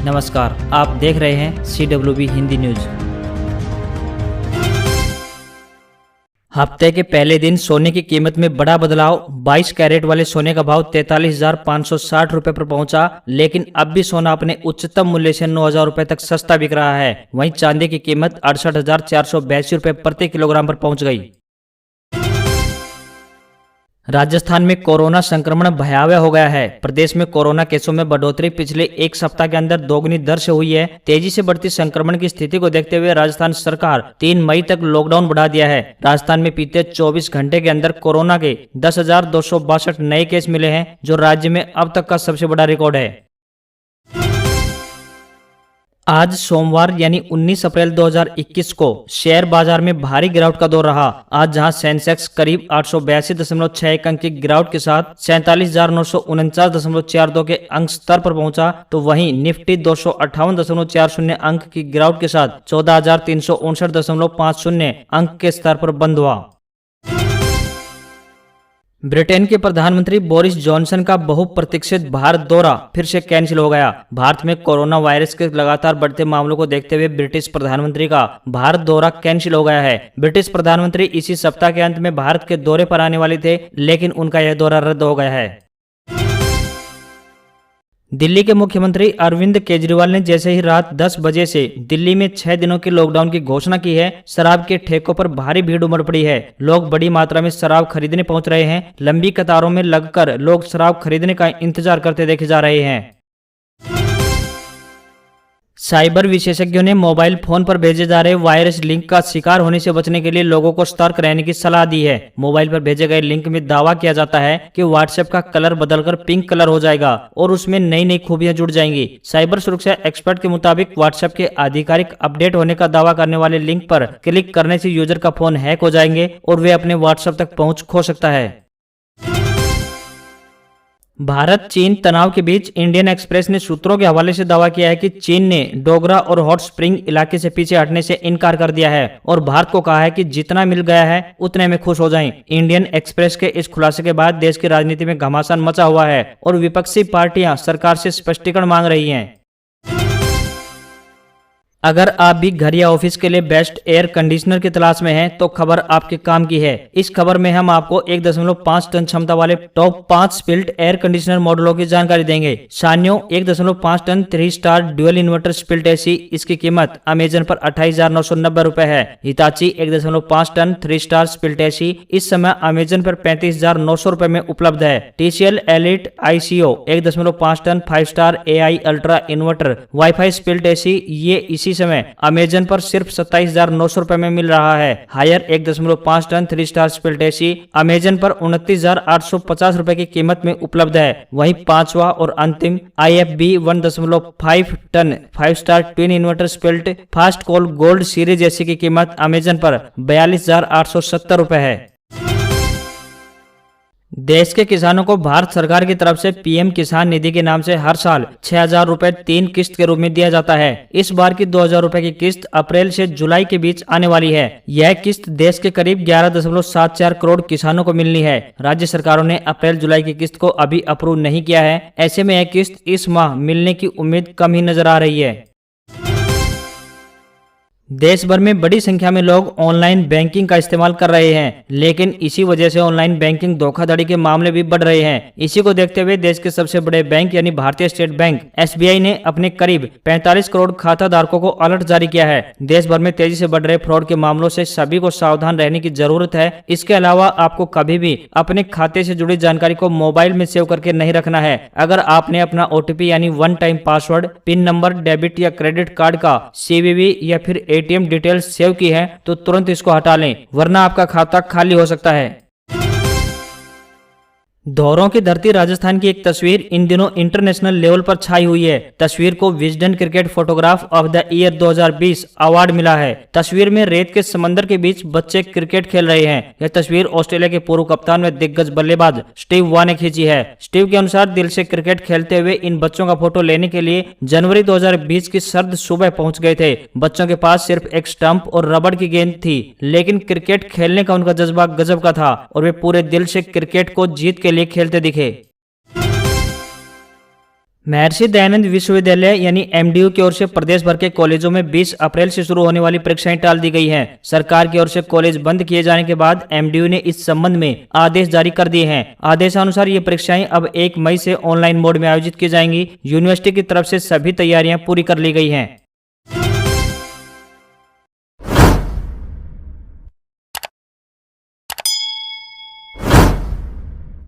नमस्कार, आप देख रहे हैं CWB हिंदी न्यूज। हफ्ते के पहले दिन सोने की कीमत में बड़ा बदलाव। 22 कैरेट वाले सोने का भाव 43,560 रुपए पर पहुंचा, लेकिन अब भी सोना अपने उच्चतम मूल्य से 9,000 रुपए तक सस्ता बिक रहा है। वहीं चांदी की कीमत 68,482 रुपए प्रति किलोग्राम पर पहुंच गई। राजस्थान में कोरोना संक्रमण भयावह हो गया है। प्रदेश में कोरोना केसों में बढ़ोतरी पिछले एक सप्ताह के अंदर दोगुनी दर से हुई है। तेजी से बढ़ती संक्रमण की स्थिति को देखते हुए राजस्थान सरकार 3 मई तक लॉकडाउन बढ़ा दिया है। राजस्थान में बीते 24 घंटे के अंदर कोरोना के 10,262 नए केस मिले हैं, जो राज्य में अब तक का सबसे बड़ा रिकॉर्ड है। आज सोमवार यानी 19 अप्रैल 2021 को शेयर बाजार में भारी गिरावट का दौर रहा। आज जहां सेंसेक्स करीब 882.61 अंक की गिरावट के साथ 47,949.42 के अंक स्तर पर पहुंचा, तो वहीं निफ्टी 258.40 अंक की गिरावट के साथ 14,359.50 अंक के स्तर पर बंद हुआ। ब्रिटेन के प्रधानमंत्री बोरिस जॉनसन का बहुप्रतीक्षित भारत दौरा फिर से कैंसिल हो गया। भारत में कोरोना वायरस के लगातार बढ़ते मामलों को देखते हुए ब्रिटिश प्रधानमंत्री का भारत दौरा कैंसिल हो गया है। ब्रिटिश प्रधानमंत्री इसी सप्ताह के अंत में भारत के दौरे पर आने वाले थे, लेकिन उनका यह दौरा रद्द हो गया है। दिल्ली के मुख्यमंत्री अरविंद केजरीवाल ने जैसे ही रात 10 बजे से दिल्ली में 6 दिनों के लॉकडाउन की घोषणा की है, शराब के ठेकों पर भारी भीड़ उमड़ पड़ी है। लोग बड़ी मात्रा में शराब खरीदने पहुंच रहे हैं। लंबी कतारों में लगकर लोग शराब खरीदने का इंतजार करते देखे जा रहे हैं। साइबर विशेषज्ञों ने मोबाइल फोन पर भेजे जा रहे वायरस लिंक का शिकार होने से बचने के लिए लोगों को सतर्क रहने की सलाह दी है। मोबाइल पर भेजे गए लिंक में दावा किया जाता है कि व्हाट्सएप का कलर बदलकर पिंक कलर हो जाएगा और उसमें नई नई खूबियां जुड़ जाएंगी। साइबर सुरक्षा एक्सपर्ट के मुताबिक व्हाट्सएप के आधिकारिक अपडेट होने का दावा करने वाले लिंक पर क्लिक करने से यूजर का फोन हैक हो जाएंगे और वे अपने व्हाट्सएप तक पहुंच खो सकता है। भारत चीन तनाव के बीच इंडियन एक्सप्रेस ने सूत्रों के हवाले से दावा किया है कि चीन ने डोगरा और हॉट स्प्रिंग इलाके से पीछे हटने से इनकार कर दिया है और भारत को कहा है कि जितना मिल गया है उतने में खुश हो जाएं। इंडियन एक्सप्रेस के इस खुलासे के बाद देश की राजनीति में घमासान मचा हुआ है और विपक्षी पार्टियां सरकार से स्पष्टीकरण मांग रही हैं। अगर आप भी घर या ऑफिस के लिए बेस्ट एयर कंडीशनर की तलाश में हैं, तो खबर आपके काम की है। इस खबर में हम आपको 1.5 टन क्षमता वाले टॉप 5 स्प्लिट एयर कंडीशनर मॉडलों की जानकारी देंगे। Sanyo 1.5 ton 3 star dual inverter split AC, इसकी कीमत अमेजन पर 28,990 रुपए है। Hitachi 1.5 ton 3 star split AC इस समय अमेजन पर 35,900 रुपए में उपलब्ध है। TCL elite ICO 1.5 ton 5 star AI ultra inverter wifi split AC, ये इसी समय अमेजन पर सिर्फ 27,900 रुपए में मिल रहा है। Haier 1.5 ton 3 star split AC Amazon पर 29,850 रुपए की कीमत में उपलब्ध है। वहीं पांचवा और अंतिम IFB 1.5 ton 5 star twin inverter split fast cool gold series AC की कीमत अमेजन पर 42,870 रुपए है। देश के किसानों को भारत सरकार की तरफ से PM किसान निधि के नाम से हर साल 6,000 रुपए 3 किस्त के रूप में दिया जाता है। इस बार की 2,000 रुपए की किस्त अप्रैल से जुलाई के बीच आने वाली है। यह किस्त देश के करीब 11.74 करोड़ किसानों को मिलनी है। राज्य सरकारों ने अप्रैल जुलाई की किस्त को अभी अप्रूव नहीं किया है। ऐसे में यह किस्त इस माह मिलने की उम्मीद कम ही नजर आ रही है। देश भर में बड़ी संख्या में लोग ऑनलाइन बैंकिंग का इस्तेमाल कर रहे हैं, लेकिन इसी वजह से ऑनलाइन बैंकिंग धोखाधड़ी के मामले भी बढ़ रहे हैं। इसी को देखते हुए देश के सबसे बड़े बैंक यानी भारतीय स्टेट बैंक SBI ने अपने करीब 45 करोड़ खाता धारकों को अलर्ट जारी किया है। देश भर में तेजी से बढ़ रहे फ्रॉड के मामलों से सभी को सावधान रहने की जरूरत है। इसके अलावा आपको कभी भी अपने खाते से जुड़ी जानकारी को मोबाइल में सेव करके नहीं रखना है। अगर आपने अपना OTP यानी one time password, pin number, debit या क्रेडिट कार्ड का CVV या फिर ATM डिटेल्स सेव की है तो तुरंत इसको हटा लें, वरना आपका खाता खाली हो सकता है। धौरों की धरती राजस्थान की एक तस्वीर इन दिनों इंटरनेशनल लेवल पर छाई हुई है। तस्वीर को Wisden cricket photograph of the year 2020 award मिला है। तस्वीर में रेत के समंदर के बीच बच्चे क्रिकेट खेल रहे हैं। यह तस्वीर ऑस्ट्रेलिया के पूर्व कप्तान व दिग्गज बल्लेबाज स्टीव वॉ ने खींची है। स्टीव के अनुसार दिल से क्रिकेट खेलते हुए इन बच्चों का फोटो लेने के लिए जनवरी 2020 की सर्द सुबह पहुंच गए थे। बच्चों के पास सिर्फ एक स्टंप और रबड़ की गेंद थी, लेकिन क्रिकेट खेलने का उनका जज्बा गजब का था और वे पूरे दिल से क्रिकेट को जीत के लिए खेलते दिखे। महर्षि दयानंद विश्वविद्यालय यानी एमडीयू की ओर से प्रदेश भर के कॉलेजों में 20 अप्रैल से शुरू होने वाली परीक्षाएं टाल दी गई हैं। सरकार की ओर से कॉलेज बंद किए जाने के बाद एमडीयू ने इस संबंध में आदेश जारी कर दिए हैं। आदेशानुसार ये परीक्षाएं अब 1 मई से ऑनलाइन मोड में आयोजित की जाएंगी। यूनिवर्सिटी की तरफ से सभी तैयारियां पूरी कर ली गई हैं।